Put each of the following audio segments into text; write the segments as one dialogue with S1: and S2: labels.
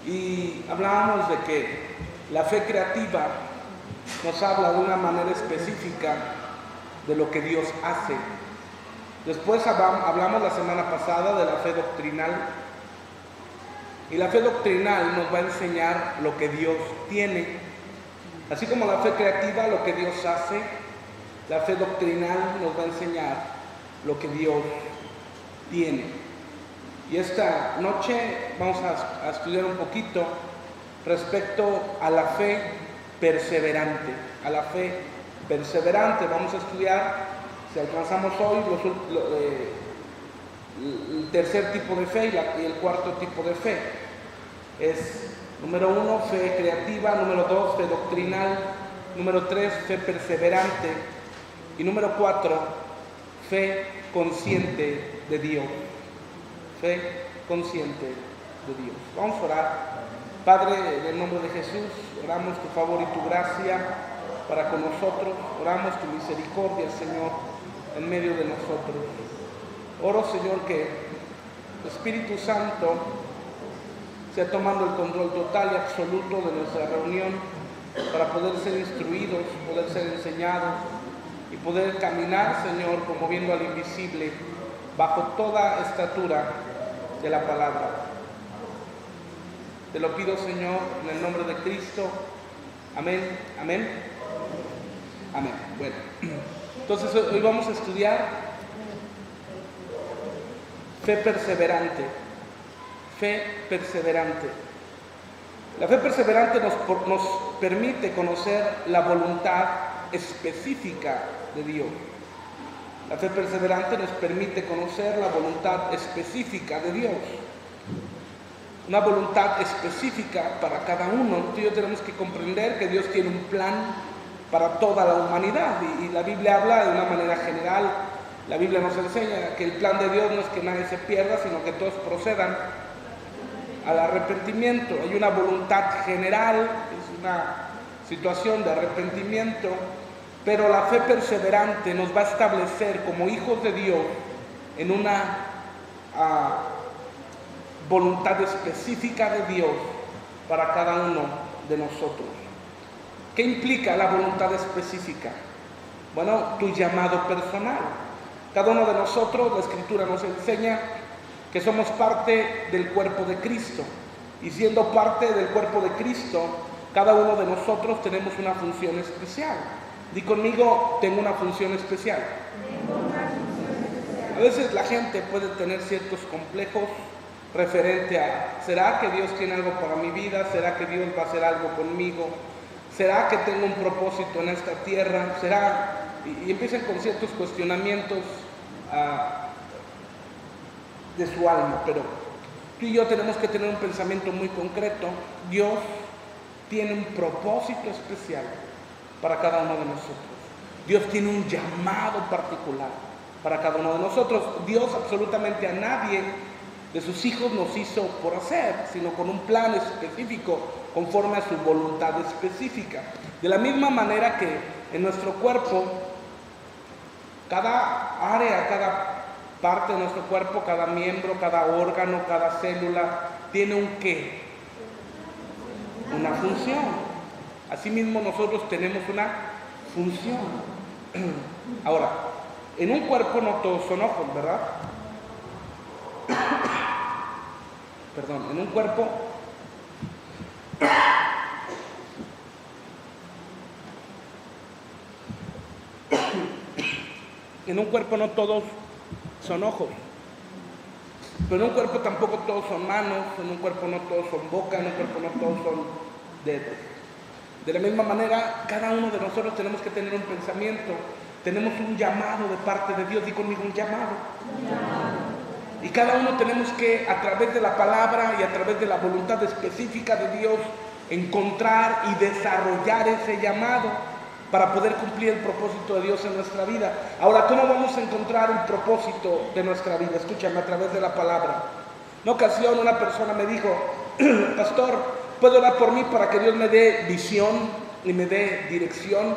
S1: Y hablábamos de que la fe creativa nos habla de una manera específica de lo que Dios hace. Después hablamos la semana pasada de la fe doctrinal. Y la fe doctrinal nos va a enseñar lo que Dios tiene. Así como la fe creativa, lo que Dios hace, la fe doctrinal nos va a enseñar lo que Dios tiene. Y esta noche vamos a estudiar un poquito respecto a la fe perseverante. A la fe perseverante vamos a estudiar, si alcanzamos hoy, el tercer tipo de fe y el cuarto tipo de fe. Es número 1, fe creativa; número 2, fe doctrinal; número 3, fe perseverante; y número 4, fe consciente de Dios. Fe consciente de Dios. Vamos a orar. Padre, en el nombre de Jesús, oramos tu favor y tu gracia para con nosotros. Oramos tu misericordia, Señor, en medio de nosotros. Oro, Señor, que el Espíritu Santo sea tomando el control total y absoluto de nuestra reunión para poder ser instruidos, poder ser enseñados y poder caminar, Señor, promoviendo al invisible bajo toda estatura de la palabra. Te lo pido, Señor, en el nombre de Cristo. Amén, amén, amén. Bueno, entonces hoy vamos a estudiar fe perseverante. Fe perseverante. La fe perseverante nos permite conocer la voluntad específica de Dios. La fe perseverante nos permite conocer la voluntad específica de Dios. Una voluntad específica para cada uno. Tú y yo tenemos que comprender que Dios tiene un plan para toda la humanidad. Y la Biblia habla de una manera general. La Biblia nos enseña que el plan de Dios no es que nadie se pierda, sino que todos procedan al arrepentimiento. Hay una voluntad general, es una situación de arrepentimiento. Pero la fe perseverante nos va a establecer como hijos de Dios en una voluntad específica de Dios para cada uno de nosotros. ¿Qué implica la voluntad específica? Bueno, tu llamado personal. Cada uno de nosotros, la Escritura nos enseña que somos parte del cuerpo de Cristo. Y siendo parte del cuerpo de Cristo, cada uno de nosotros tenemos una función especial. Di conmigo, tengo una función especial. A veces la gente puede tener ciertos complejos referente a, ¿será que Dios tiene algo para mi vida? ¿Será que Dios va a hacer algo conmigo? ¿Será que tengo un propósito en esta tierra? ¿Será? Y empiezan con ciertos cuestionamientos de su alma. Pero tú y yo tenemos que tener un pensamiento muy concreto. Dios tiene un propósito especial para cada uno de nosotros. Dios tiene un llamado particular para cada uno de nosotros. Dios absolutamente a nadie de sus hijos nos hizo por hacer, sino con un plan específico, conforme a su voluntad específica. De la misma manera que en nuestro cuerpo, cada área, cada parte de nuestro cuerpo, cada miembro, cada órgano, cada célula, tiene un qué, una función. Asimismo nosotros tenemos una función. Ahora, en un cuerpo no todos son ojos, ¿verdad? Perdón, en un cuerpo no todos son ojos. Pero en un cuerpo tampoco todos son manos, en un cuerpo no todos son boca, en un cuerpo no todos son dedos. De la misma manera, cada uno de nosotros tenemos que tener un pensamiento, tenemos un llamado de parte de Dios. Di conmigo, un llamado. Y cada uno tenemos que, a través de la palabra y a través de la voluntad específica de Dios, encontrar y desarrollar ese llamado para poder cumplir el propósito de Dios en nuestra vida. Ahora, ¿cómo vamos a encontrar el propósito de nuestra vida? Escúchame, a través de la palabra. En una ocasión una persona me dijo, pastor, ¿puedo orar por mí para que Dios me dé visión y me dé dirección?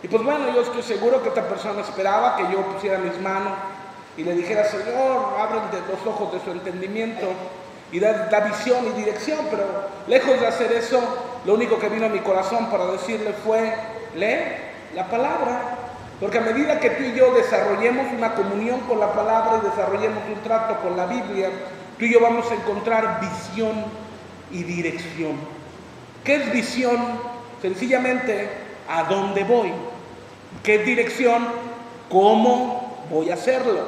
S1: Y pues bueno, yo estoy seguro que esta persona esperaba que yo pusiera mis manos y le dijera, Señor, ábrele los ojos de su entendimiento. y da visión y dirección, pero lejos de hacer eso, lo único que vino a mi corazón para decirle fue: lee la palabra, porque a medida que tú y yo desarrollemos una comunión con la palabra y desarrollemos un trato con la Biblia, tú y yo vamos a encontrar visión y dirección. ¿Qué es visión? Sencillamente, ¿a dónde voy? ¿Qué es dirección? ¿Cómo voy a hacerlo?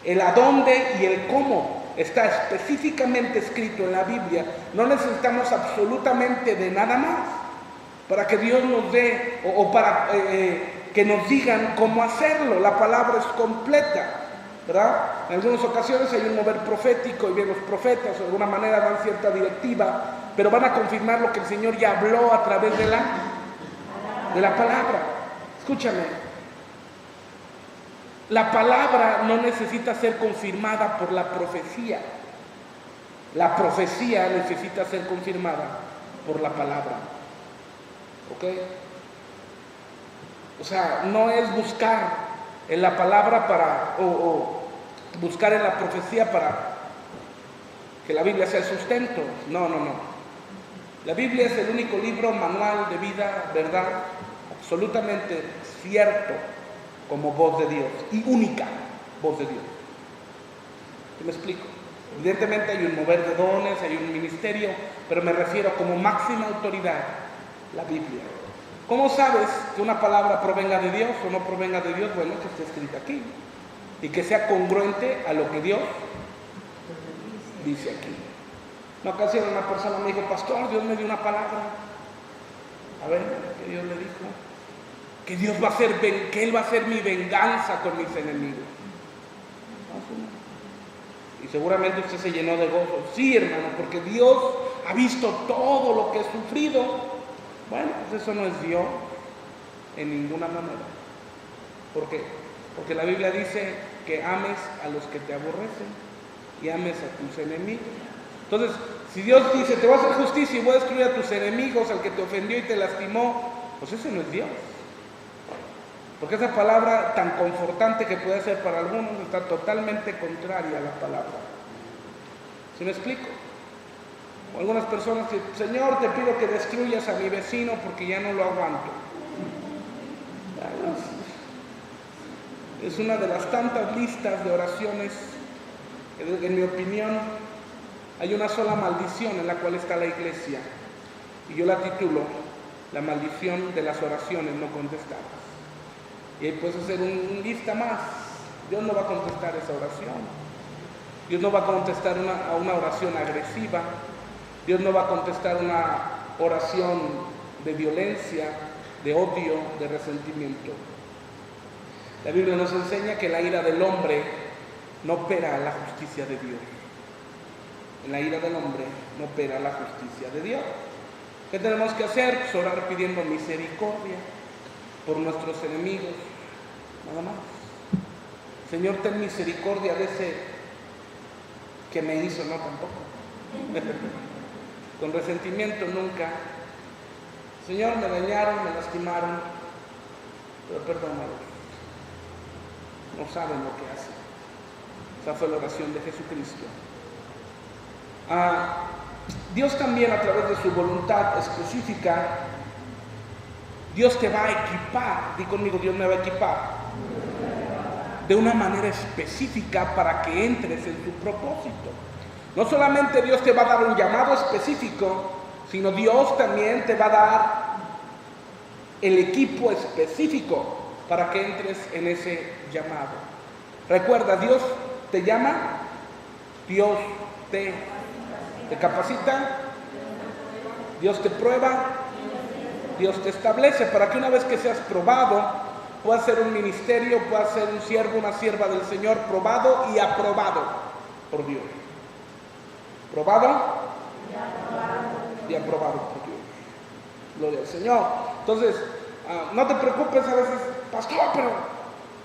S1: El a dónde y el cómo está específicamente escrito en la Biblia. No necesitamos absolutamente de nada más para que Dios nos dé o para que nos digan cómo hacerlo. La palabra es completa, ¿verdad? En algunas ocasiones hay un mover profético y bien los profetas de alguna manera dan cierta directiva, pero van a confirmar lo que el Señor ya habló a través de la palabra. Escúchame, la palabra no necesita ser confirmada por la profecía. La profecía necesita ser confirmada por la palabra. ¿Ok? O sea, no es buscar en la palabra o buscar en la profecía para que la Biblia sea el sustento. No. La Biblia es el único libro manual de vida, verdad, absolutamente cierto, como voz de Dios y única voz de Dios. ¿Qué me explico? Evidentemente hay un mover de dones, hay un ministerio, pero me refiero como máxima autoridad, la Biblia. ¿Cómo sabes que una palabra provenga de Dios o no provenga de Dios? Bueno, que esté escrita aquí y que sea congruente a lo que Dios dice aquí. Una ocasión una persona me dijo: pastor, Dios me dio una palabra. A ver, ¿qué Dios le dijo? Que Dios va a hacer, que Él va a hacer mi venganza con mis enemigos. Y seguramente usted se llenó de gozo. Sí, hermano, porque Dios ha visto todo lo que he sufrido. Bueno, pues eso no es Dios en ninguna manera. ¿Por qué? Porque la Biblia dice que ames a los que te aborrecen y ames a tus enemigos. Entonces, si Dios dice: te voy a hacer justicia y voy a destruir a tus enemigos, al que te ofendió y te lastimó, pues ese no es Dios. Porque esa palabra tan confortante que puede ser para algunos está totalmente contraria a la palabra. ¿Sí me explico? O algunas personas que: Señor, te pido que destruyas a mi vecino porque ya no lo aguanto. Es una de las tantas listas de oraciones que, en mi opinión, hay una sola maldición en la cual está la iglesia. Y yo la titulo: la maldición de las oraciones no contestadas. Y ahí puedes hacer un lista más. Dios no va a contestar esa oración. Dios no va a contestar a una oración agresiva. Dios no va a contestar una oración de violencia, de odio, de resentimiento. La Biblia nos enseña que la ira del hombre no opera la justicia de Dios. En la ira del hombre no opera la justicia de Dios. ¿Qué tenemos que hacer? Pues orar pidiendo misericordia por nuestros enemigos, nada más. Señor, ten misericordia de ese que me hizo, no tampoco. Con resentimiento nunca. Señor, me dañaron, me lastimaron, pero perdónalos. No saben lo que hacen. Esa fue la oración de Jesucristo. Dios también, a través de su voluntad específica, Dios te va a equipar. Di conmigo: Dios me va a equipar de una manera específica para que entres en su propósito. No solamente Dios te va a dar un llamado específico, sino Dios también te va a dar el equipo específico para que entres en ese llamado. Recuerda, Dios te llama, Dios te capacita, Dios te prueba, Dios te establece para que una vez que seas probado, puedas ser un ministerio, puedas ser un siervo, una sierva del Señor, probado y aprobado por Dios. Probado y aprobado por Dios. Gloria al Señor. Entonces, no te preocupes a veces: pastor, pero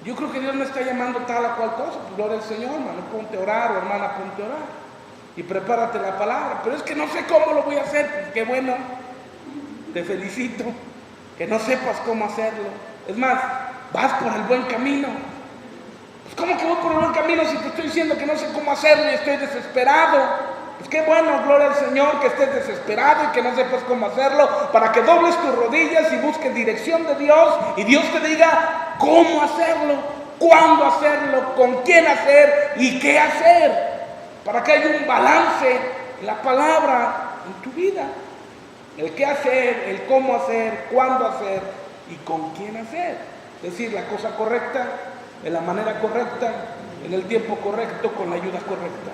S1: yo creo que Dios me está llamando tal o cual cosa. Pues gloria al Señor, hermano, ponte a orar, o hermana, ponte a orar y prepárate la palabra. Pero es que no sé cómo lo voy a hacer. Pues qué bueno, te felicito que no sepas cómo hacerlo. Es más, vas por el buen camino. Pues ¿cómo que voy por el buen camino si te estoy diciendo que no sé cómo hacerlo y estoy desesperado? Pues qué bueno, gloria al Señor, que estés desesperado y que no sepas cómo hacerlo, para que dobles tus rodillas y busques dirección de Dios y Dios te diga cómo hacerlo, cuándo hacerlo, con quién hacer y qué hacer, para que haya un balance en la palabra en tu vida. El qué hacer, el cómo hacer, cuándo hacer y con quién hacer. Es decir, la cosa correcta, de la manera correcta, en el tiempo correcto, con la ayuda correcta.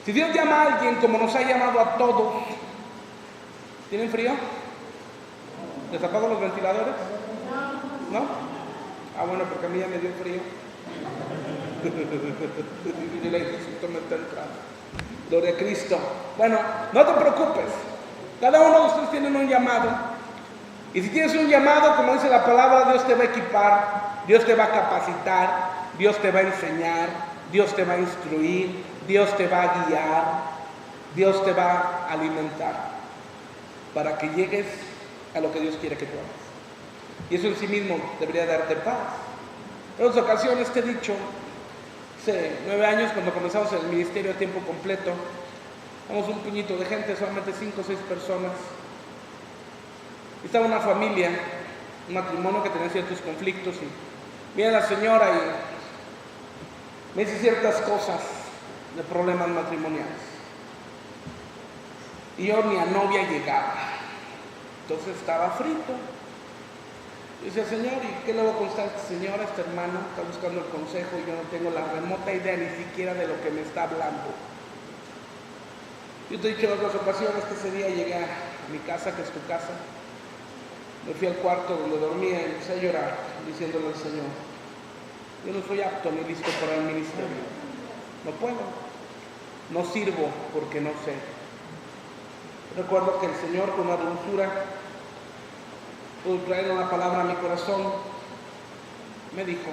S1: Si Dios llama a alguien como nos ha llamado a todos, ¿tienen frío? ¿Les apago los ventiladores? ¿No? Ah, bueno, porque a mí ya me dio frío. Y el ejército me está entrando. Gloria a Cristo. Bueno, no te preocupes. Cada uno de ustedes tiene un llamado. Y si tienes un llamado, como dice la palabra, Dios te va a equipar, Dios te va a capacitar, Dios te va a enseñar, Dios te va a instruir, Dios te va a guiar, Dios te va a alimentar para que llegues a lo que Dios quiere que tú hagas. Y eso en sí mismo debería darte paz. En otras ocasiones te he dicho, hace 9 años cuando comenzamos el ministerio a tiempo completo, éramos un puñito de gente, solamente 5 o 6 personas. Estaba una familia, un matrimonio que tenía ciertos conflictos y viene la señora y me dice ciertas cosas de problemas matrimoniales. Y yo ni a novia llegaba. Entonces estaba frito. Y decía, Señor, ¿y qué le va a contar a esta señora, a este hermano? Está buscando el consejo y yo no tengo la remota idea ni siquiera de lo que me está hablando. Yo te he dicho en otras ocasiones que ese día llegué a mi casa, que es tu casa. Me fui al cuarto donde dormía y empecé a llorar, diciéndole al Señor, yo no soy apto ni listo para el ministerio. No puedo. No sirvo porque no sé. Recuerdo que el Señor, con una dulzura, pudo traer una palabra a mi corazón. Me dijo,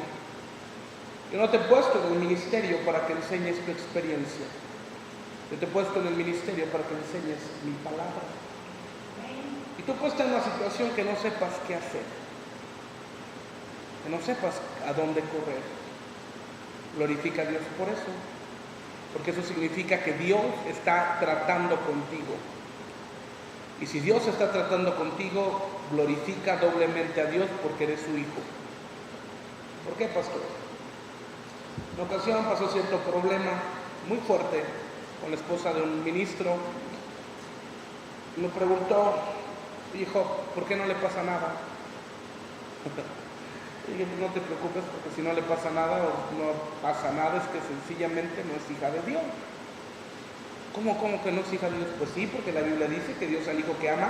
S1: yo no te he puesto en el ministerio para que enseñes tu experiencia. Yo te he puesto en el ministerio para que enseñes mi palabra. Y tú puedes estar en una situación que no sepas qué hacer, que no sepas a dónde correr. Glorifica a Dios por eso, porque eso significa que Dios está tratando contigo. Y si Dios está tratando contigo, glorifica doblemente a Dios porque eres su hijo. ¿Por qué, pastor? En una ocasión pasó cierto problema muy fuerte con la esposa de un ministro. Me preguntó, hijo, ¿por qué no le pasa nada? Y dije, pues no te preocupes, porque si no le pasa nada o no pasa nada, es que sencillamente no es hija de Dios. ¿Cómo que no es hija de Dios? Pues sí, porque la Biblia dice que Dios al hijo que ama,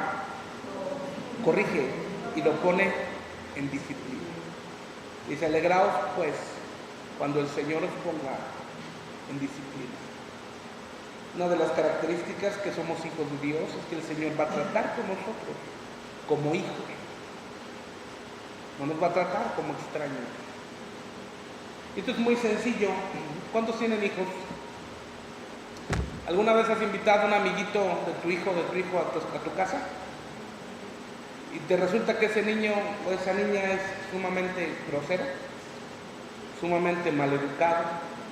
S1: corrige y lo pone en disciplina. Dice, alegraos pues, cuando el Señor os ponga en disciplina. Una de las características que somos hijos de Dios es que el Señor va a tratar con nosotros como hijos. No nos va a tratar como extraños. Esto es muy sencillo. ¿Cuántos tienen hijos? ¿Alguna vez has invitado a un amiguito de tu hijo a tu casa? Y te resulta que ese niño o esa niña es sumamente grosera, sumamente maleducado.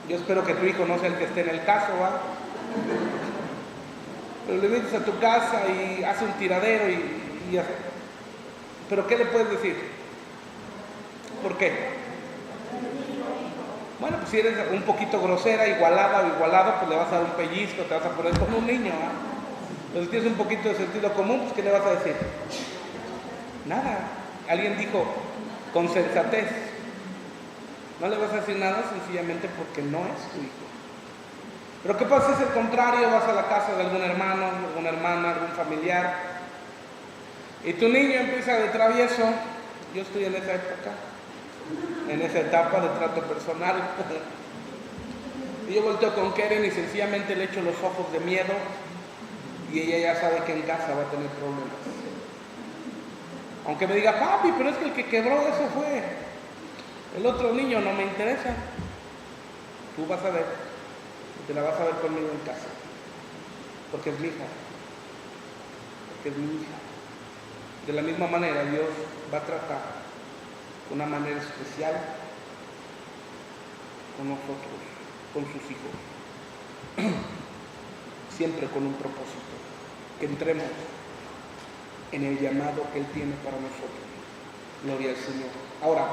S1: Yo espero que tu hijo no sea el que esté en el caso, ¿va? Pero le invitas a tu casa y hace un tiradero y hace... ¿Pero qué le puedes decir? ¿Por qué? Bueno, pues si eres un poquito grosera, igualada o igualado, pues le vas a dar un pellizco, te vas a poner como un niño, ¿eh? Pero si tienes un poquito de sentido común, pues ¿qué le vas a decir? Nada. Alguien dijo, con sensatez. No le vas a decir nada sencillamente porque no es tu hijo. Pero ¿qué pasa si es el contrario? Vas a la casa de algún hermano, alguna hermana, algún familiar, y tu niño empieza de travieso. Yo estoy en esa época, en esa etapa de trato personal. Y yo volteo con Keren y sencillamente le echo los ojos de miedo y ella ya sabe que en casa va a tener problemas. Aunque me diga, papi, pero es que el que quebró eso fue el otro niño, no me interesa. Tú vas a ver, te la vas a ver conmigo en casa, porque es mi hija, porque es mi hija. De la misma manera Dios va a tratar de una manera especial con nosotros, con sus hijos. siempre con un propósito, que entremos en el llamado que Él tiene para nosotros. Gloria al Señor. Ahora,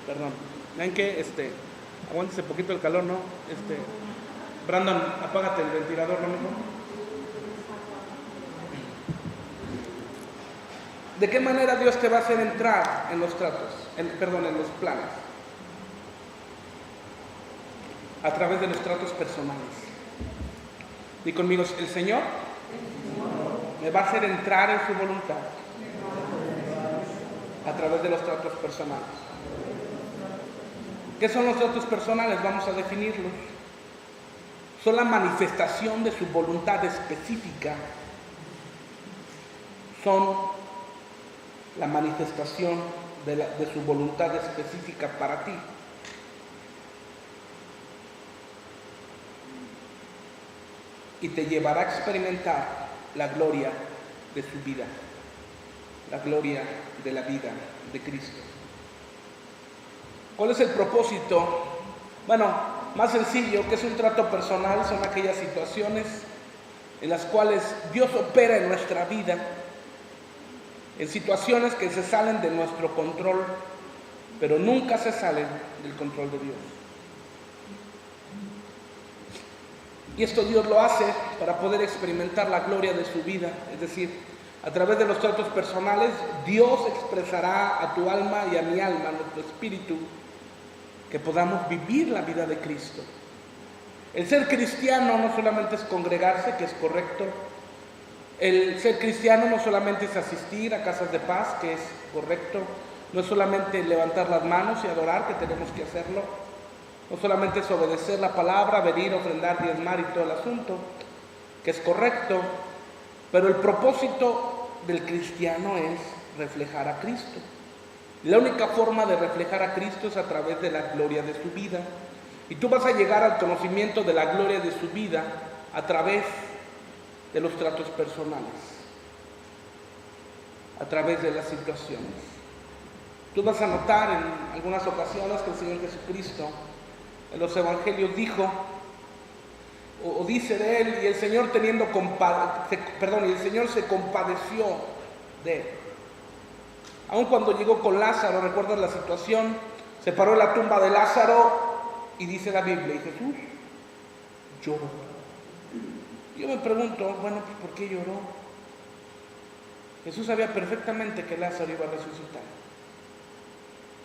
S1: perdón, ven que aguántese poquito el calor, ¿no? Brandon, apágate el ventilador, ¿no, mijo? ¿De qué manera Dios te va a hacer entrar en los tratos, en los planes? A través de los tratos personales. Di conmigo, el Señor me va a hacer entrar en su voluntad a través de los tratos personales. ¿Qué son los tratos personales? Vamos a definirlos. Son la manifestación de su voluntad específica. Son la manifestación de su voluntad específica para ti. Y te llevará a experimentar la gloria de su vida, la gloria de la vida de Cristo. ¿Cuál es el propósito? Bueno, más sencillo, que es un trato personal, son aquellas situaciones en las cuales Dios opera en nuestra vida, en situaciones que se salen de nuestro control, pero nunca se salen del control de Dios. Y esto Dios lo hace para poder experimentar la gloria de su vida, es decir, a través de los tratos personales, Dios expresará a tu alma y a mi alma, a nuestro espíritu, que podamos vivir la vida de Cristo. El ser cristiano no solamente es congregarse, que es correcto. El ser cristiano no solamente es asistir a casas de paz, que es correcto. No es solamente levantar las manos y adorar, que tenemos que hacerlo. No solamente es obedecer la palabra, venir, ofrendar, diezmar y todo el asunto, que es correcto. Pero el propósito del cristiano es reflejar a Cristo. La única forma de reflejar a Cristo es a través de la gloria de su vida. Y tú vas a llegar al conocimiento de la gloria de su vida a través de los tratos personales, a través de las situaciones. Tú vas a notar en algunas ocasiones que el Señor Jesucristo en los evangelios dijo, o dice de Él, y el Señor y el Señor se compadeció de Él. Aun cuando llegó con Lázaro, ¿recuerdas la situación? Se paró en la tumba de Lázaro y dice la Biblia, y Jesús lloró. Yo me pregunto, bueno, pues ¿por qué lloró? Jesús sabía perfectamente que Lázaro iba a resucitar.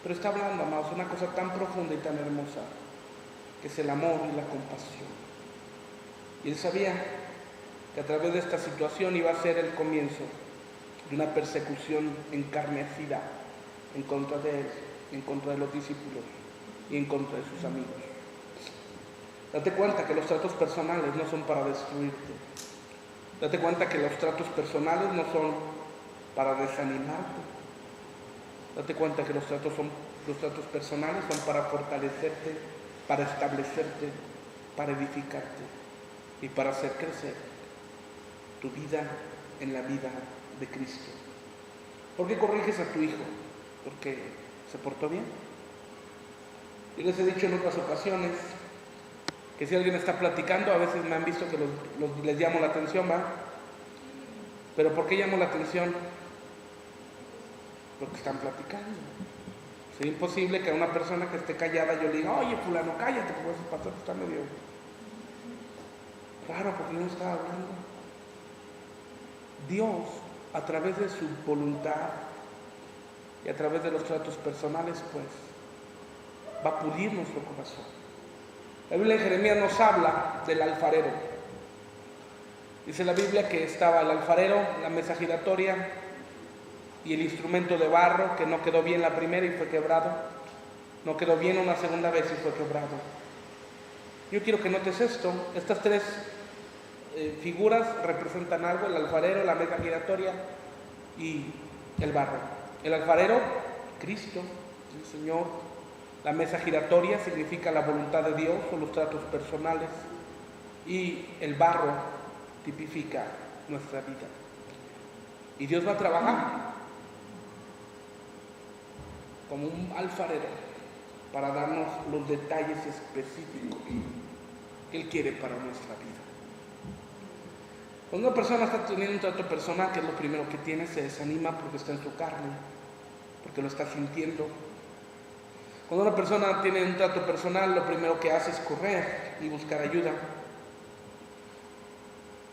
S1: Pero está hablando, amados, una cosa tan profunda y tan hermosa, que es el amor y la compasión. Y él sabía que a través de esta situación iba a ser el comienzo de una persecución encarnecida en contra de él, en contra de los discípulos y en contra de sus amigos. Date cuenta que los tratos personales no son para destruirte. Date cuenta que los tratos personales no son para desanimarte. Date cuenta que los tratos personales son para fortalecerte, para establecerte, para edificarte y para hacer crecer tu vida en la vida de Cristo. ¿Por qué corriges a tu hijo? ¿Porque se portó bien? Yo les he dicho en otras ocasiones que si alguien está platicando, a veces me han visto que les llamo la atención, ¿va? ¿Pero por qué llamo la atención? Porque están platicando. Sería imposible que a una persona que esté callada yo le diga, oye, fulano, cállate, porque ese pastor está medio raro porque no está hablando. Dios, a través de su voluntad y a través de los tratos personales, pues, va a pulir nuestro corazón. La Biblia en Jeremías nos habla del alfarero. Dice la Biblia que estaba el alfarero, la mesa giratoria y el instrumento de barro, que no quedó bien la primera y fue quebrado. No quedó bien una segunda vez y fue quebrado. Yo quiero que notes esto. Estas tres figuras representan algo: el alfarero, la mesa giratoria y el barro. El alfarero, Cristo, el Señor. La mesa giratoria significa la voluntad de Dios o los tratos personales. Y el barro tipifica nuestra vida. Y Dios va a trabajar. como un alfarero para darnos los detalles específicos que Él quiere para nuestra vida. Cuando una persona está teniendo un trato personal, que es lo primero que tiene, se desanima porque está en su carne, porque lo está sintiendo. Cuando una persona tiene un trato personal, lo primero que hace es correr y buscar ayuda,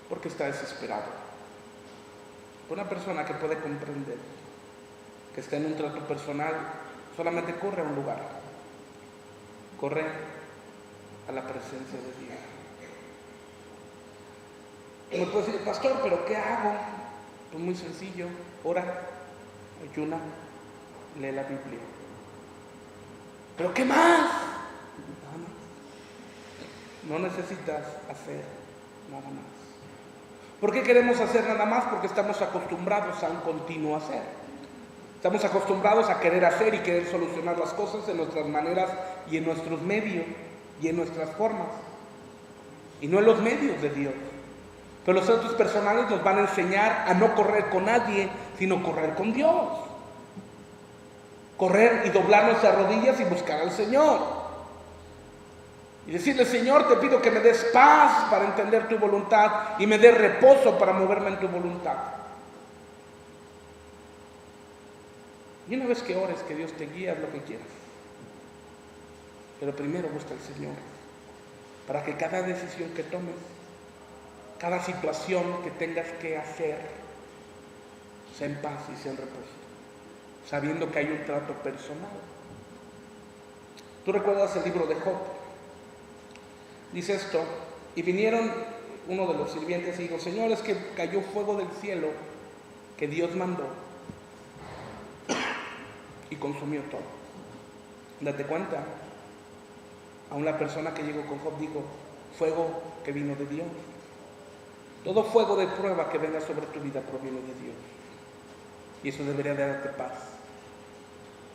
S1: porque está desesperado. Una persona que puede comprender que está en un trato personal, solamente corre a un lugar, corre a la presencia de Dios. Y me puede decir, pastor, ¿pero qué hago? Pues muy sencillo, ora, ayuna, lee la Biblia. ¿Pero qué más? Nada más. No necesitas hacer nada más. ¿Por qué queremos hacer nada más? Porque estamos acostumbrados a un continuo hacer. Estamos acostumbrados a querer hacer y querer solucionar las cosas en nuestras maneras y en nuestros medios y en nuestras formas. Y no en los medios de Dios. Pero los tratos personales nos van a enseñar a no correr con nadie, sino correr con Dios. Correr y doblar nuestras rodillas y buscar al Señor. Y decirle, Señor, te pido que me des paz para entender tu voluntad y me des reposo para moverme en tu voluntad. Y una vez que ores, que Dios te guíe, haz lo que quieras. Pero primero busca al Señor, para que cada decisión que tomes, cada situación que tengas que hacer, sea en paz y sea en reposo, sabiendo que hay un trato personal. ¿Tú recuerdas el libro de Job? Dice esto, y vinieron uno de los sirvientes y dijo, Señor, es que cayó fuego del cielo que Dios mandó y consumió todo. Date cuenta, aún la persona que llegó con Job dijo, fuego que vino de Dios. Todo fuego de prueba que venga sobre tu vida proviene de Dios. Y eso debería de darte paz.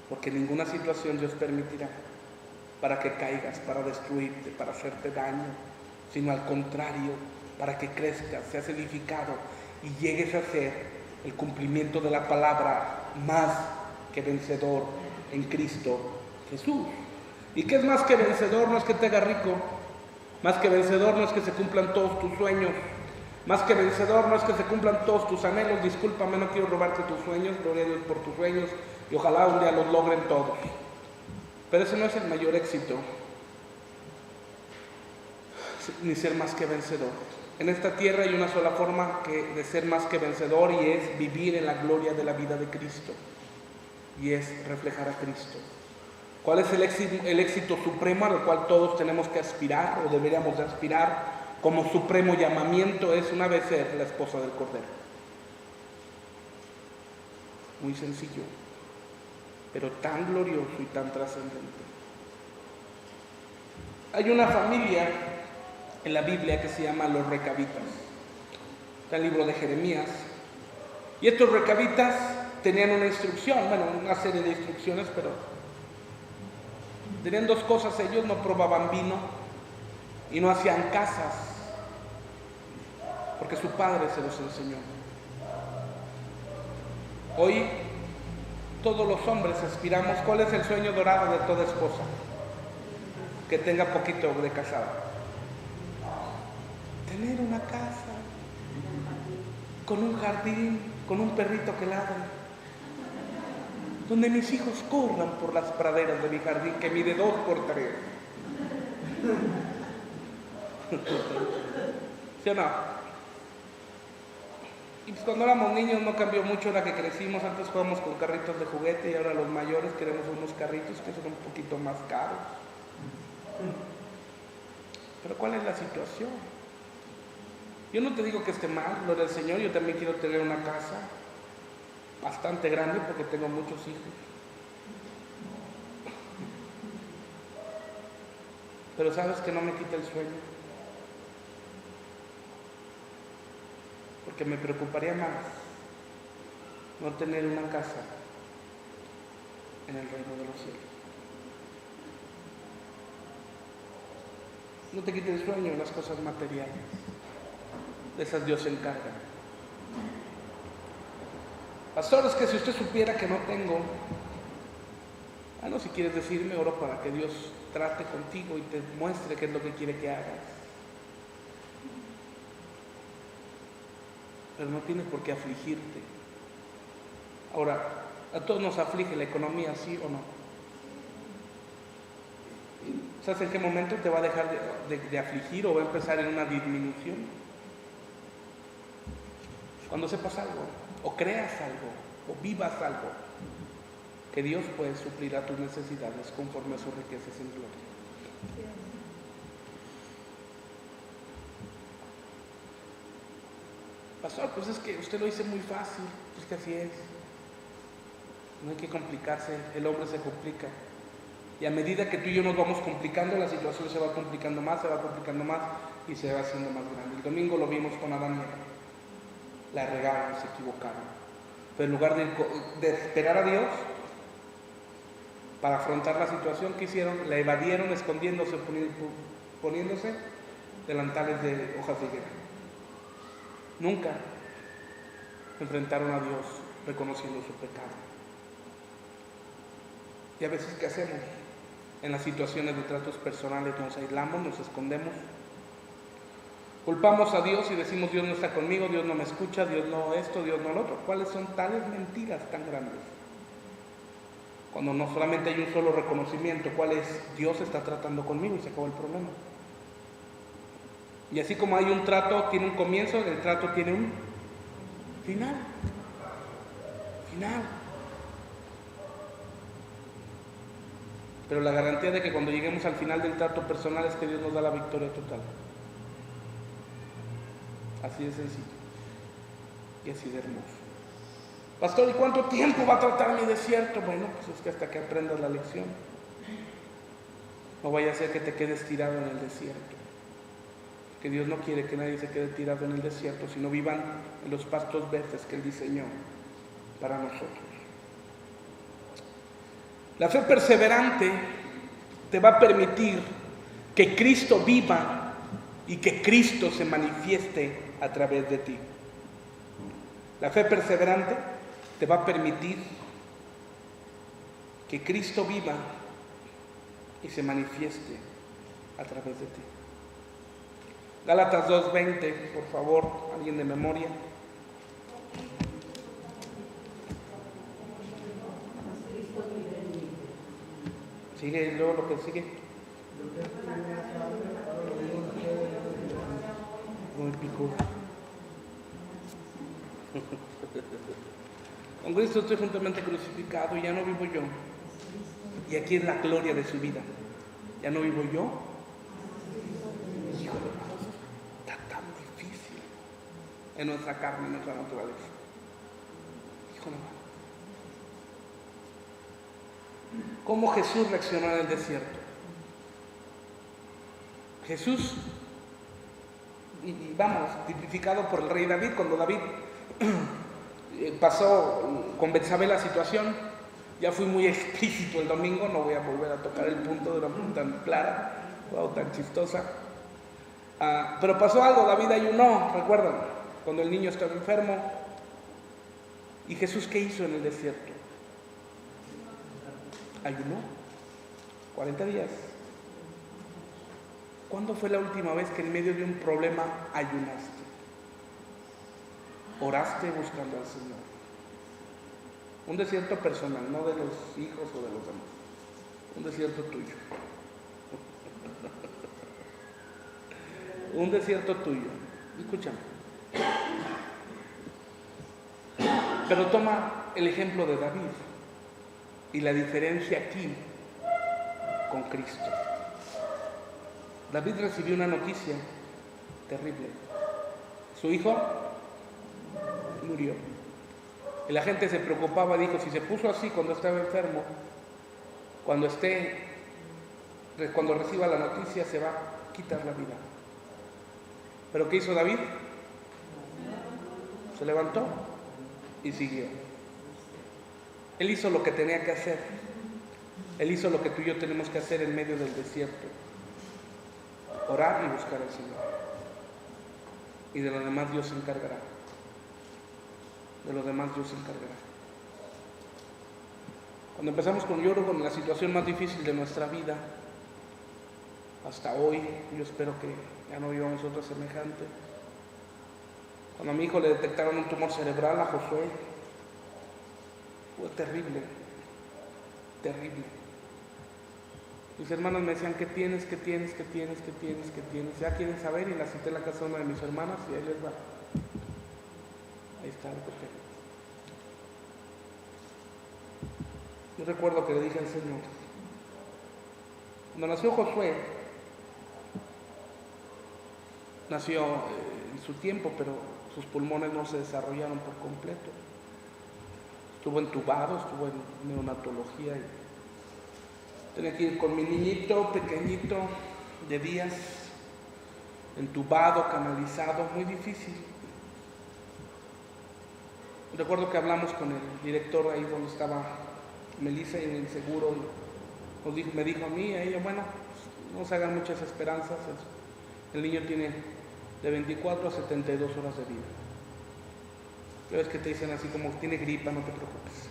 S1: Porque ninguna situación Dios permitirá para que caigas, para destruirte, para hacerte daño, sino al contrario, para que crezcas, seas edificado y llegues a ser el cumplimiento de la palabra más que vencedor en Cristo Jesús. ¿Y qué es más que vencedor? No es que te haga rico. Más que vencedor no es que se cumplan todos tus sueños. Más que vencedor no es que se cumplan todos tus anhelos. Discúlpame, no quiero robarte tus sueños. Gloria a Dios por tus sueños. Y ojalá un día los logren todos. Pero ese no es el mayor éxito. Ni ser más que vencedor. En esta tierra hay una sola forma de ser más que vencedor, y es vivir en la gloria de la vida de Cristo. Y es reflejar a Cristo. ¿Cuál es el éxito supremo al cual todos tenemos que aspirar o deberíamos de aspirar? Como supremo llamamiento es una vez ser la esposa del Cordero. Muy sencillo, pero tan glorioso y tan trascendente. Hay una familia en la Biblia que se llama los recabitas. Está el libro de Jeremías. Y estos recabitas tenían una instrucción, una serie de instrucciones, pero tenían dos cosas. Ellos no probaban vino y no hacían casas, porque su padre se los enseñó. Hoy todos los hombres aspiramos, ¿cuál es el sueño dorado de toda esposa? Que tenga poquito de casada. Tener una casa con un jardín, con un perrito que ladre, donde mis hijos corran por las praderas de mi jardín que mide 2 por 3. ¿Sí o no? Y pues cuando éramos niños no cambió mucho la que crecimos. Antes jugábamos con carritos de juguete y ahora los mayores queremos unos carritos que son un poquito más caros. Pero ¿cuál es la situación? Yo no te digo que esté mal, gloria al Señor. Yo también quiero tener una casa bastante grande porque tengo muchos hijos. Pero ¿sabes que no me quita el sueño? Porque me preocuparía más no tener una casa en el reino de los cielos. No te quite el sueño las cosas materiales. De esas Dios se encarga. Pastor, es que si usted supiera que no tengo, Bueno, si quieres decirme, oro para que Dios trate contigo y te muestre qué es lo que quiere que hagas. Pero no tienes por qué afligirte. Ahora, a todos nos aflige la economía, ¿sí o no? ¿Sabes en qué momento te va a dejar de afligir o va a empezar en una disminución? Cuando sepas algo, o creas algo, o vivas algo, que Dios puede suplir a tus necesidades conforme a sus riquezas en gloria. Pastor, pues es que usted lo dice muy fácil, pues que así es. No hay que complicarse, el hombre se complica. Y a medida que tú y yo nos vamos complicando, la situación se va complicando más y se va haciendo más grande. El domingo lo vimos con Adán y Eva. La regaron, se equivocaron. Pero en lugar de esperar a Dios para afrontar la situación que hicieron, la evadieron escondiéndose, poniéndose delantales de hojas de higuera. Nunca enfrentaron a Dios reconociendo su pecado. Y a veces, ¿qué hacemos? En las situaciones de tratos personales nos aislamos, nos escondemos, culpamos a Dios y decimos: Dios no está conmigo, Dios no me escucha, Dios no esto, Dios no lo otro. ¿Cuáles son tales mentiras tan grandes? Cuando no solamente hay un solo reconocimiento, ¿cuál es? Dios está tratando conmigo y se acabó el problema. Y así como hay un trato, tiene un comienzo, el trato tiene un final. Pero la garantía de que cuando lleguemos al final del trato personal es que Dios nos da la victoria total. Así de sencillo y así de hermoso. Pastor, ¿y cuánto tiempo va a tratar mi desierto? Bueno, pues es que hasta que aprendas la lección. No vaya a ser que te quedes tirado en el desierto. Que Dios no quiere que nadie se quede tirado en el desierto, sino vivan en los pastos verdes que Él diseñó para nosotros. La fe perseverante te va a permitir que Cristo viva y que Cristo se manifieste a través de ti. La fe perseverante te va a permitir que Cristo viva y se manifieste a través de ti. Gálatas 2:20, por favor, alguien de memoria. Sigue luego lo que sigue. Muy picudo. Con Cristo estoy juntamente crucificado y ya no vivo yo. Y aquí es la gloria de su vida. Ya no vivo yo. Híjole, está tan difícil en nuestra carne, en nuestra naturaleza. Híjole. ¿Cómo Jesús reaccionó en el desierto? Jesús, y vamos, tipificado por el rey David, cuando David pasó con Betsabé la situación, ya fui muy explícito el domingo, no voy a volver a tocar el punto de una forma tan clara, wow, tan chistosa. Pero pasó algo, David ayunó, recuerdan, cuando el niño estaba enfermo. ¿Y Jesús qué hizo en el desierto? Ayunó 40 días. ¿Cuándo fue la última vez que en medio de un problema ayunaste? Oraste buscando al Señor. Un desierto personal, no de los hijos o de los demás. Un desierto tuyo. Un desierto tuyo. Escúchame. Pero toma el ejemplo de David y la diferencia aquí con Cristo. David recibió una noticia terrible. Su hijo murió. Y la gente se preocupaba, dijo, si se puso así cuando estaba enfermo, cuando reciba la noticia se va a quitar la vida. ¿Pero qué hizo David? Se levantó y siguió. Él hizo lo que tenía que hacer. Él hizo lo que tú y yo tenemos que hacer en medio del desierto. Orar y buscar al Señor. Y de lo demás Dios se encargará. De lo demás Dios se encargará. Cuando empezamos con lloro, con la situación más difícil de nuestra vida, hasta hoy, yo espero que ya no vivamos otra semejante. Cuando a mi hijo le detectaron un tumor cerebral, a Josué, fue terrible, terrible. Mis hermanos me decían, ¿qué tienes? ¿Qué tienes? ¿Qué tienes? ¿Qué tienes? ¿Qué tienes? Ya quieren saber, y la cité en la casa de una de mis hermanas y ahí les va. Ahí está lo que tengo. Yo recuerdo que le dije al Señor, cuando nació Josué, nació en su tiempo, pero sus pulmones no se desarrollaron por completo. Estuvo entubado, estuvo en neonatología y tenía que ir con mi niñito pequeñito de días, entubado, canalizado, muy difícil. Recuerdo que hablamos con el director ahí donde estaba Melissa y en el seguro, me dijo a mí y a ella, bueno, pues, no se hagan muchas esperanzas, el niño tiene de 24 a 72 horas de vida. Ya ves que te dicen así como, tiene gripa, no te preocupes.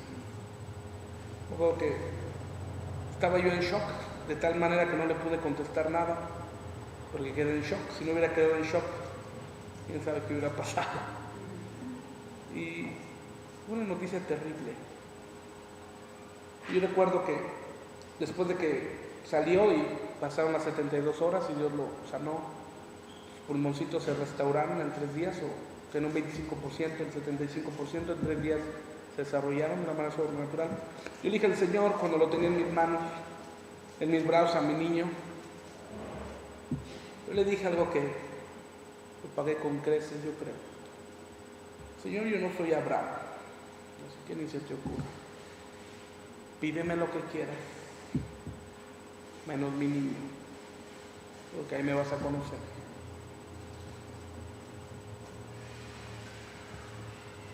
S1: Recuerdo que estaba yo en shock, de tal manera que no le pude contestar nada, porque quedé en shock. Si no hubiera quedado en shock, quién sabe qué hubiera pasado. Y una noticia terrible. Yo recuerdo que después de que salió y pasaron las 72 horas y Dios lo sanó, sus pulmoncitos se restauraron en 3 días, o en un 25%, el 75%, en 3 días se desarrollaron de una manera sobrenatural. Yo le dije al Señor, cuando lo tenía en mis manos, en mis brazos a mi niño, yo le dije algo que lo pagué con creces, yo creo. Señor, yo no soy Abraham, así que ni se te ocurra. Pídeme lo que quieras, menos mi niño, porque ahí me vas a conocer.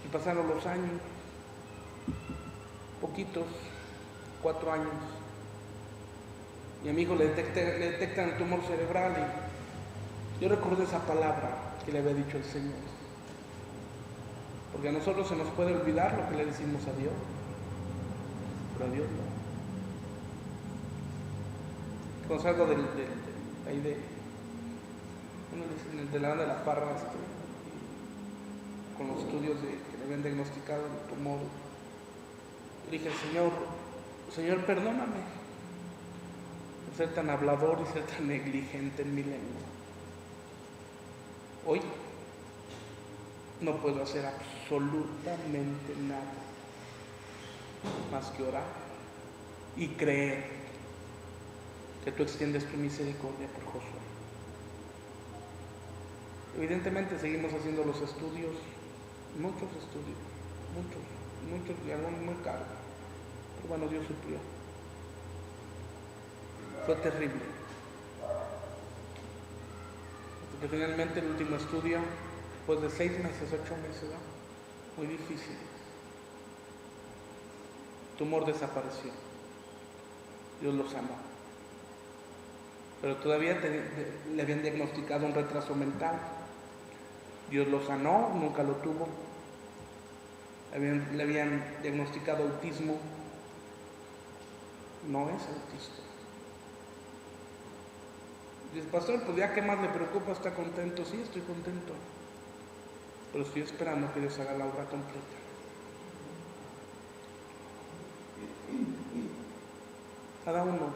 S1: Y pasaron los años, poquitos, 4 años, y a mi hijo le detectan el tumor cerebral, y yo recuerdo esa palabra que le había dicho el Señor, porque a nosotros se nos puede olvidar lo que le decimos a Dios, pero a Dios no. Cuando salgo de ahí de la banda de la Parra, con los estudios que le habían diagnosticado el tumor, le dije al Señor, perdóname por ser tan hablador y ser tan negligente en mi lengua. Hoy no puedo hacer absolutamente nada más que orar y creer que tú extiendes tu misericordia por Josué. Evidentemente seguimos haciendo los estudios, muchos estudios, muchos, y algunos muy caros, pero bueno, Dios suplió. Fue terrible, porque finalmente el último estudio, después de 6 meses, 8 meses, ¿no? Muy difícil, el tumor desapareció, Dios lo sanó, pero todavía le habían diagnosticado un retraso mental. Dios lo sanó, nunca lo tuvo. Le habían diagnosticado autismo, no es autista. Dice, pastor, pues ya qué más le preocupa, ¿está contento? Sí, estoy contento, pero estoy esperando que Dios haga la obra completa. Cada uno,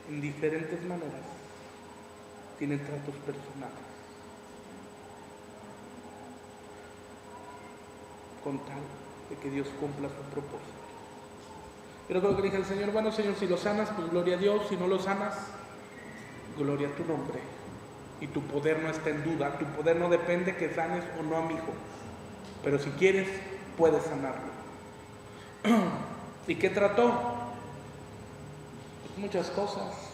S1: en diferentes maneras, tiene tratos personales con tal de que Dios cumpla su propósito. Pero creo que le dije al Señor, bueno, Señor, si lo sanas, pues gloria a Dios; si no lo sanas, gloria a tu nombre. Y tu poder no está en duda, tu poder no depende que sanes o no a mi hijo, pero si quieres, puedes sanarlo. ¿Y qué trató? Pues muchas cosas.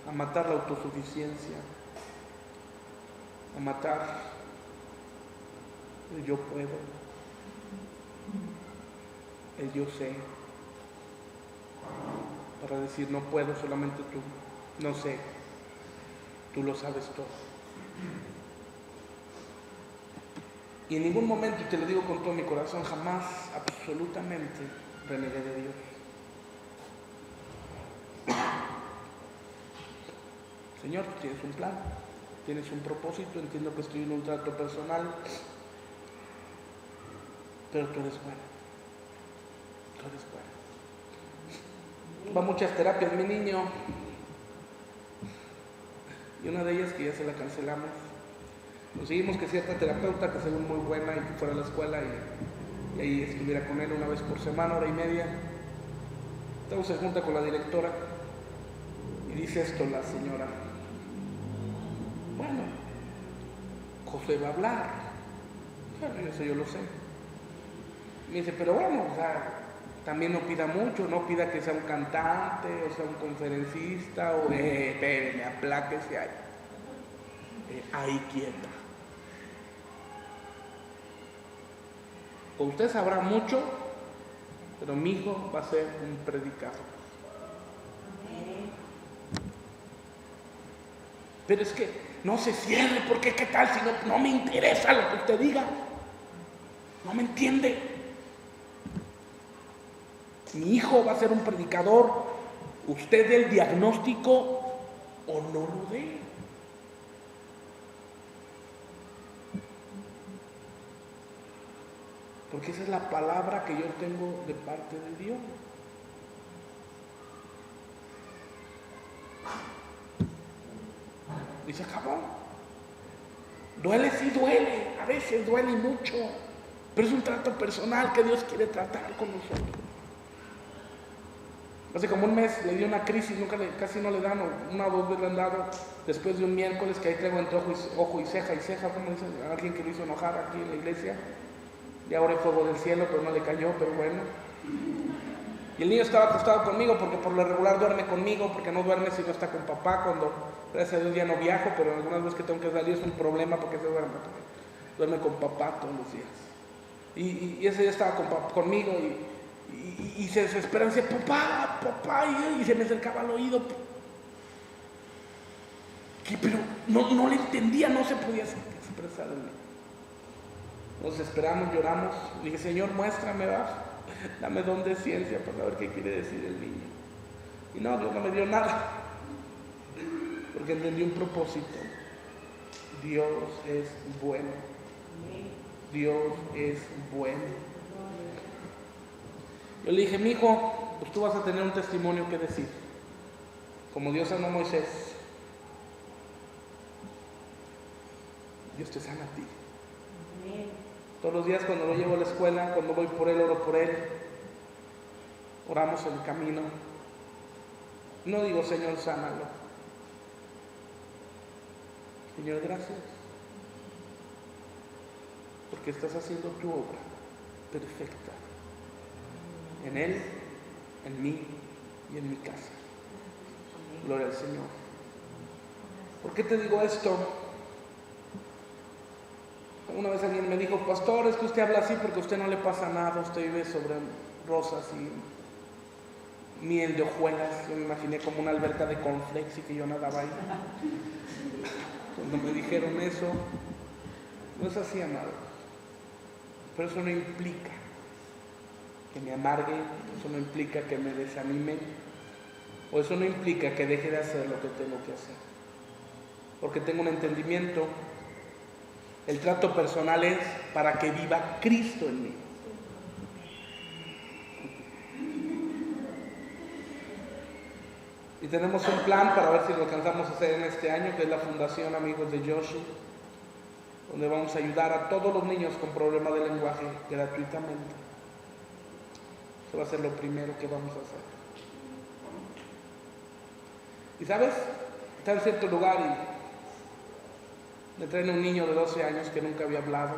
S1: A matar la autosuficiencia, a matar el yo puedo, el yo sé, para decir no puedo, solamente tú, no sé, tú lo sabes todo. Y en ningún momento, y te lo digo con todo mi corazón, jamás absolutamente renegué de Dios. Señor, tú tienes un plan, tienes un propósito, entiendo que estoy en un trato personal, pero tú eres bueno. Tú eres bueno. Va a muchas terapias mi niño, y una de ellas que ya se la cancelamos. Conseguimos que cierta terapeuta que se ve muy buena y que fuera a la escuela y ahí estuviera con él una vez por semana, hora y media. Entonces se junta con la directora y dice esto la señora: bueno, José va a hablar. Bueno, eso yo lo sé. Me dice, pero bueno, o sea, también no pida mucho, no pida que sea un cantante o sea un conferencista o espéreme, apláquese ahí. Ahí quieta. Usted sabrá mucho, pero mi hijo va a ser un predicador. Pero es que no se cierre, porque qué tal si no me interesa lo que usted diga. No me entiende. Mi hijo va a ser un predicador. Usted dé el diagnóstico o no lo dé. Porque esa es la palabra que yo tengo de parte de Dios. Y se acabó. Duele, sí duele, a veces duele mucho, pero es un trato personal que Dios quiere tratar con nosotros. Hace como un mes le dio una crisis, casi no le dan, una o dos veces le han dado, después de un miércoles que ahí traigo entre ojo y ceja, como dicen, alguien que lo hizo enojar aquí en la iglesia, y ahora el fuego del cielo, pero no le cayó, pero bueno. Y el niño estaba acostado conmigo porque por lo regular duerme conmigo, porque no duerme si no está con papá. Cuando, gracias a Dios, ya no viajo, pero algunas veces que tengo que salir es un problema porque se duerme con papá todos los días. Y ese día estaba conmigo y se desespera y decía, papá, y se me acercaba al oído. Pero no le entendía, no se podía expresar. Nos esperamos, lloramos. Le dije, Señor, muéstrame, va. Dame don de ciencia para saber qué quiere decir el niño. Y no, Dios no me dio nada, porque entendí un propósito. Dios es bueno. Dios es bueno. Yo le dije, mi hijo, pues tú vas a tener un testimonio que decir. Como Dios sanó a Moisés, Dios te sana a ti. Todos los días cuando lo llevo a la escuela, cuando voy por él, oro por él. Oramos en el camino. No digo, Señor, sánalo. Señor, gracias. Porque estás haciendo tu obra perfecta. En él, en mí y en mi casa. Gloria al Señor. ¿Por qué te digo esto? Una vez alguien me dijo, pastor, es que usted habla así porque a usted no le pasa nada, usted vive sobre rosas y miel de hojuelas. Yo me imaginé como una alberca de cornflakes y que yo nadaba ahí. Cuando me dijeron eso, no es así, amado. Pero eso no implica que me amargue, eso no implica que me desanime, o eso no implica que deje de hacer lo que tengo que hacer. Porque tengo un entendimiento. El trato personal es para que viva Cristo en mí. Y tenemos un plan para ver si lo alcanzamos a hacer en este año, que es la Fundación Amigos de Joshua, donde vamos a ayudar a todos los niños con problemas de lenguaje gratuitamente. Eso va a ser lo primero que vamos a hacer. Y sabes, está en cierto lugar y me traen un niño de 12 años que nunca había hablado.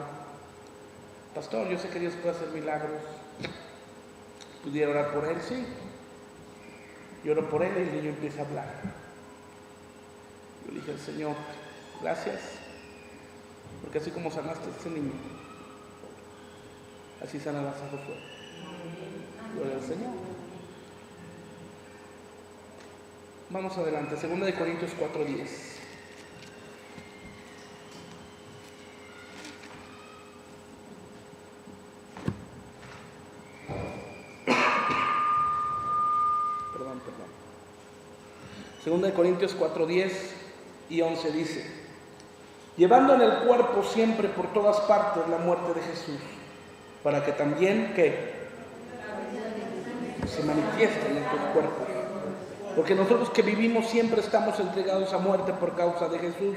S1: Pastor, yo sé que Dios puede hacer milagros. ¿Pudiera orar por él? Sí. Yo oro por él y el niño empieza a hablar. Yo le dije al Señor, gracias, porque así como sanaste a este niño, así sanarás a Josué. Gloria al Señor. Vamos adelante, 2 Corintios 4:10. Segunda de Corintios 4:10 y 11 dice: llevando en el cuerpo siempre por todas partes la muerte de Jesús, para que también, ¿qué? Se manifieste en nuestros cuerpos. Porque nosotros que vivimos siempre estamos entregados a muerte por causa de Jesús,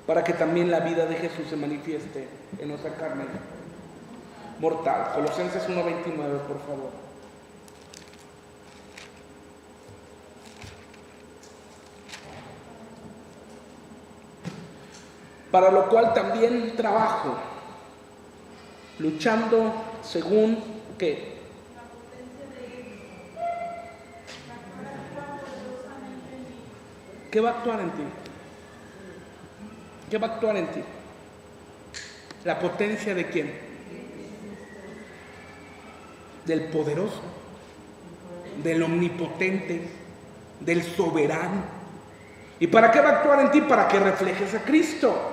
S1: para que también la vida de Jesús se manifieste en nuestra carne mortal. Colosenses 1:29, por favor. Para lo cual también trabajo, luchando según ¿qué? ¿Qué va a actuar en ti? ¿Qué va a actuar en ti? ¿La potencia de quién? Del poderoso, del omnipotente, del soberano. ¿Y para qué va a actuar en ti? Para que reflejes a Cristo.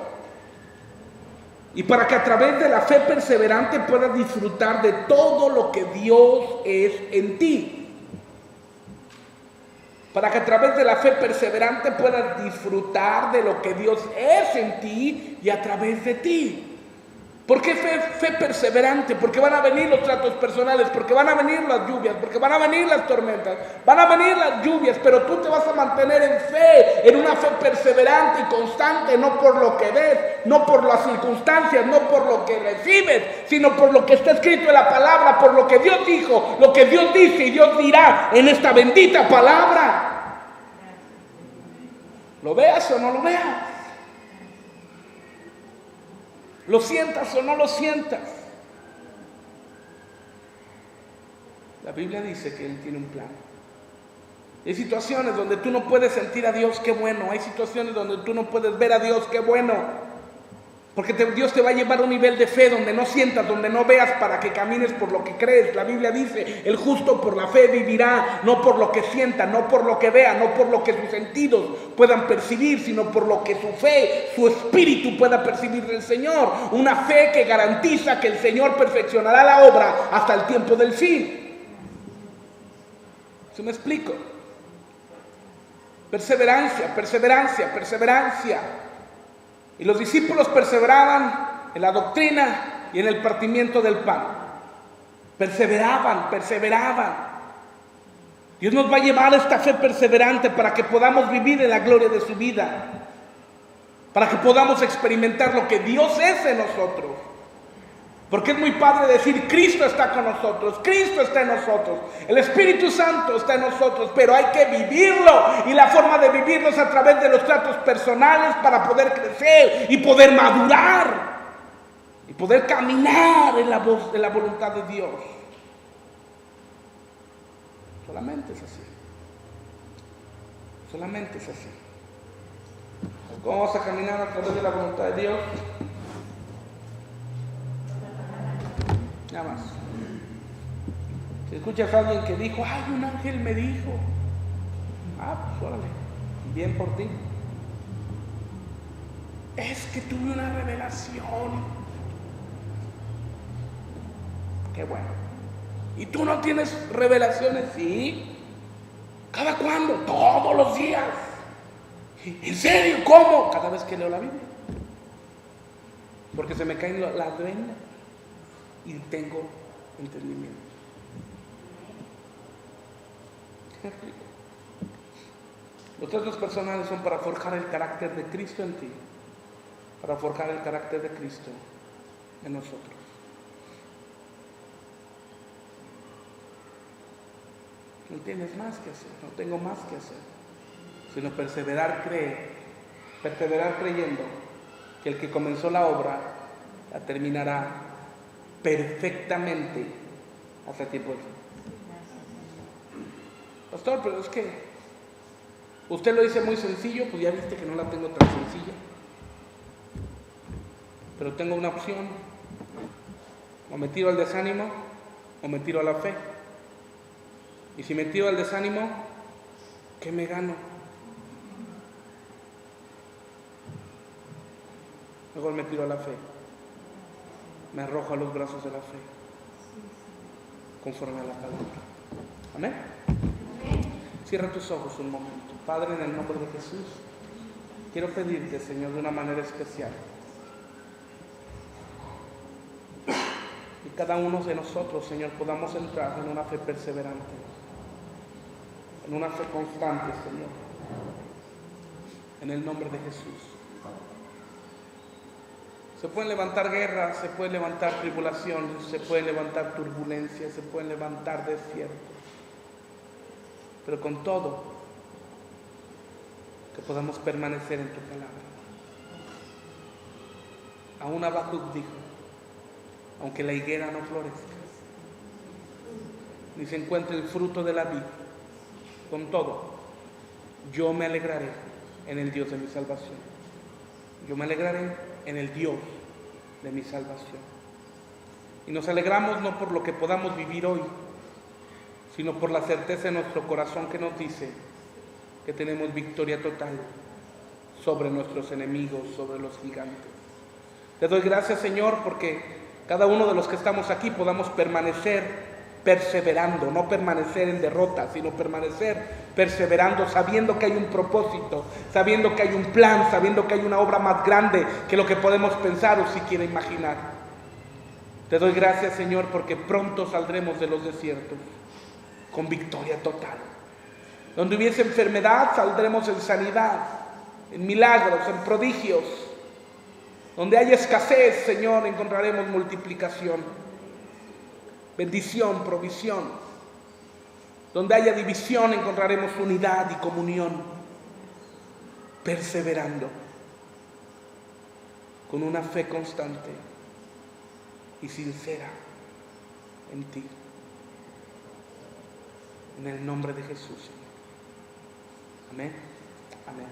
S1: Y para que a través de la fe perseverante puedas disfrutar de todo lo que Dios es en ti. Para que a través de la fe perseverante puedas disfrutar de lo que Dios es en ti y a través de ti. ¿Por qué fe perseverante? Porque van a venir los tratos personales, porque van a venir las lluvias, porque van a venir las tormentas, van a venir las lluvias, pero tú te vas a mantener en fe, en una fe perseverante y constante, no por lo que ves, no por las circunstancias, no por lo que recibes, sino por lo que está escrito en la palabra, por lo que Dios dijo, lo que Dios dice y Dios dirá en esta bendita palabra. ¿Lo veas o no lo veas? ¿Lo sientas o no lo sientas? La Biblia dice que Él tiene un plan. Hay situaciones donde tú no puedes sentir a Dios, qué bueno. Hay situaciones donde tú no puedes ver a Dios, qué bueno. Porque Dios te va a llevar a un nivel de fe donde no sientas, donde no veas, para que camines por lo que crees. La Biblia dice, el justo por la fe vivirá, no por lo que sienta, no por lo que vea, no por lo que sus sentidos puedan percibir, sino por lo que su fe, su espíritu pueda percibir del Señor. Una fe que garantiza que el Señor perfeccionará la obra hasta el tiempo del fin. ¿Sí me explico? Perseverancia, perseverancia, perseverancia. Y los discípulos perseveraban en la doctrina y en el partimiento del pan. Perseveraban. Dios nos va a llevar a esta fe perseverante para que podamos vivir en la gloria de su vida. Para que podamos experimentar lo que Dios es en nosotros. Porque es muy padre decir, Cristo está con nosotros, Cristo está en nosotros, el Espíritu Santo está en nosotros, pero hay que vivirlo. Y la forma de vivirlo es a través de los tratos personales para poder crecer y poder madurar. Y poder caminar en la voz de la voluntad de Dios. Solamente es así. Solamente es así. ¿Cómo vamos a caminar a través de la voluntad de Dios? Nada más. Si escuchas a alguien que dijo, ay, un ángel me dijo, pues órale, bien por ti. Es que tuve una revelación. Qué bueno. ¿Y tú no tienes revelaciones? Sí. ¿Cada cuándo? Todos los días. ¿En serio? ¿Cómo? Cada vez que leo la Biblia. Porque se me caen las venas y tengo entendimiento. ¿Me explico? Los tratos personales son para forjar el carácter de Cristo en ti, para forjar el carácter de Cristo en nosotros. No tienes más que hacer, no tengo más que hacer, sino perseverar creyendo que el que comenzó la obra la terminará perfectamente hasta tiempo. Pastor, pero es que usted lo dice muy sencillo, pues ya viste que no la tengo tan sencilla. Pero tengo una opción: o me tiro al desánimo o me tiro a la fe. Y si me tiro al desánimo, ¿qué me gano? Mejor me tiro a la fe. Me arrojo a los brazos de la fe, conforme a la palabra. Amén. Cierra tus ojos un momento. Padre, en el nombre de Jesús, quiero pedirte, Señor, de una manera especial, que cada uno de nosotros, Señor, podamos entrar en una fe perseverante, en una fe constante, Señor, en el nombre de Jesús. Se pueden levantar guerras, se pueden levantar tribulaciones, se pueden levantar turbulencias, se pueden levantar desiertos, pero con todo, que podamos permanecer en tu palabra. Aún Habacuc dijo: aunque la higuera no florezca, ni se encuentre el fruto de la vid, con todo, yo me alegraré en el Dios de mi salvación. Yo me alegraré en el Dios de mi salvación. Y nos alegramos no por lo que podamos vivir hoy, sino por la certeza en nuestro corazón que nos dice que tenemos victoria total sobre nuestros enemigos, sobre los gigantes. Te doy gracias, Señor, porque cada uno de los que estamos aquí podamos permanecer perseverando, no permanecer en derrota, sino permanecer perseverando, sabiendo que hay un propósito, sabiendo que hay un plan, sabiendo que hay una obra más grande que lo que podemos pensar o siquiera imaginar. Te doy gracias, Señor, porque pronto saldremos de los desiertos con victoria total. Donde hubiese enfermedad, saldremos en sanidad, en milagros, en prodigios. Donde haya escasez, Señor, encontraremos multiplicación, bendición, provisión. Donde haya división, encontraremos unidad y comunión, perseverando con una fe constante y sincera en ti. En el nombre de Jesús, Señor. Amén. Amén.